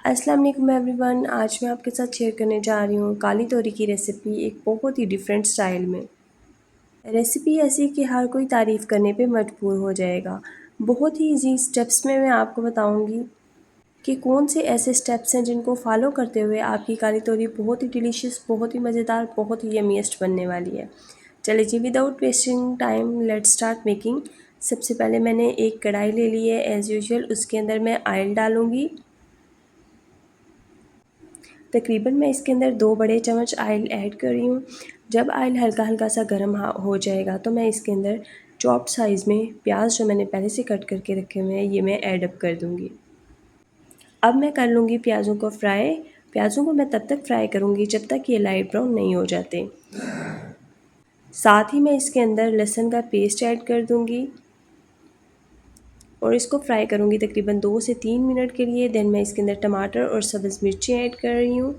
अस्सलाम वालेकुम एवरीवन। आज मैं आपके साथ शेयर करने जा रही हूँ काली तोरी की रेसिपी एक बहुत ही डिफरेंट स्टाइल में। रेसिपी ऐसी कि हर कोई तारीफ़ करने पे मजबूर हो जाएगा। बहुत ही इजी स्टेप्स में मैं आपको बताऊँगी कि कौन से ऐसे स्टेप्स हैं जिनको फॉलो करते हुए आपकी काली तोरी बहुत ही डिलीशियस, बहुत ही मज़ेदार, बहुत ही यम्मीएस्ट बनने वाली है। चलिए जी, without wasting time let's start making. सबसे पहले मैंने एक कढ़ाई ले ली है एज़ यूजुअल। उसके अंदर मैं ऑयल डालूँगी। तकरीबन मैं इसके अंदर 2 बड़े चम्मच ऑयल ऐड कर रही हूँ। जब ऑयल हल्का हल्का सा गर्म हो जाएगा तो मैं इसके अंदर चॉप्ड साइज़ में प्याज जो मैंने पहले से कट करके रखे हुए हैं ये मैं ऐड अप कर दूँगी। अब मैं कर लूँगी प्याज़ों को फ्राई। प्याज़ों को मैं तब तक फ्राई करूँगी जब तक ये लाइट ब्राउन नहीं हो जाते। साथ ही मैं इसके अंदर लहसुन का पेस्ट ऐड कर दूँगी और इसको फ्राई करूँगी तकरीबन 2 से 3 मिनट के लिए। देन मैं इसके अंदर टमाटर और सब्ज़ मिर्ची ऐड कर रही हूँ।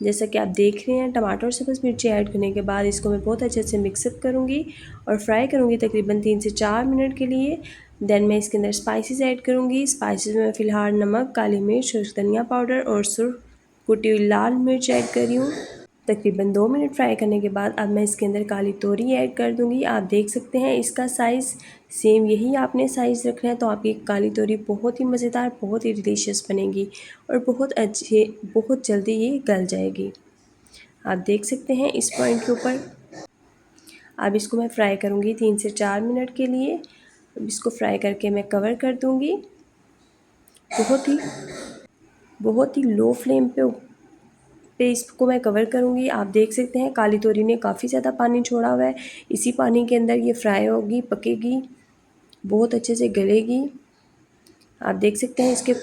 जैसा कि आप देख रहे हैं, टमाटर और सब्ज़ मिर्ची ऐड करने के बाद इसको मैं बहुत अच्छे से मिक्सअप करूँगी और फ्राई करूँगी तकरीबन 3 से 4 मिनट के लिए। देन मैं इसके अंदर स्पाइसेस ऐड करूँगी। स्पाइसेस में मैं फ़िलहाल नमक, काली मिर्च, धनिया पाउडर और सुर्ख कुटी हुई लाल मिर्च ऐड कर रही हूँ। तकरीबन 2 मिनट फ्राई करने के बाद अब मैं इसके अंदर काली तोरी ऐड कर दूंगी। आप देख सकते हैं इसका साइज़ सेम यही आपने साइज़ रखना है तो आपकी काली तोरी बहुत ही मज़ेदार, बहुत ही डिलीशियस बनेगी और बहुत जल्दी ये गल जाएगी। आप देख सकते हैं इस पॉइंट के ऊपर। अब इसको मैं फ्राई करूँगी 3 से 4 मिनट के लिए। अब इसको फ्राई करके मैं कवर कर दूँगी बहुत ही लो फ्लेम पे इसको मैं कवर करूँगी। आप देख सकते हैं काली तोरी ने काफ़ी ज़्यादा पानी छोड़ा हुआ है। इसी पानी के अंदर ये फ्राई होगी, पकेगी, बहुत अच्छे से गलेगी। आप देख सकते हैं इसके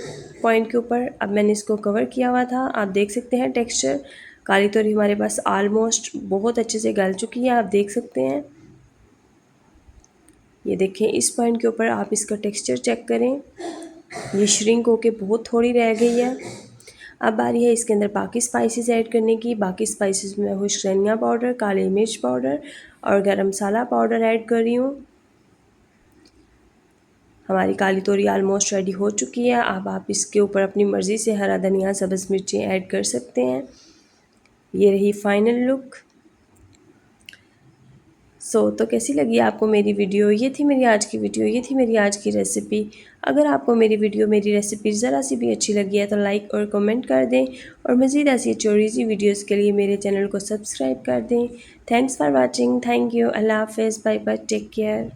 पॉइंट के ऊपर अब मैंने इसको कवर किया हुआ था। आप देख सकते हैं टेक्सचर, काली तोरी हमारे पास ऑलमोस्ट बहुत अच्छे से गल चुकी है। आप देख सकते हैं, ये देखें इस पॉइंट के ऊपर आप इसका टेक्सचर चेक करें, ये श्रिंक होके बहुत थोड़ी रह गई है। अब बारी है इसके अंदर बाकी स्पाइसेस ऐड करने की। बाकी स्पाइसेस में खुश्क धनिया पाउडर, काली मिर्च पाउडर और गरम मसाला पाउडर ऐड कर रही हूँ। हमारी काली तोरी ऑलमोस्ट रेडी हो चुकी है। अब आप इसके ऊपर अपनी मर्ज़ी से हरा धनिया, सब्ज़ मिर्ची ऐड कर सकते हैं। ये रही फाइनल लुक। तो कैसी लगी आपको मेरी वीडियो? ये थी मेरी आज की वीडियो, ये थी मेरी आज की रेसिपी। अगर आपको मेरी वीडियो, मेरी रेसिपी ज़रा सी भी अच्छी लगी है तो लाइक और कमेंट कर दें और मज़ीद ऐसी अच्छी और ईज़ी वीडियोज़ के लिए मेरे चैनल को सब्सक्राइब कर दें। Thanks for watching. Thank you. अल्लाह हाफ़िज़। Bye bye. Take care.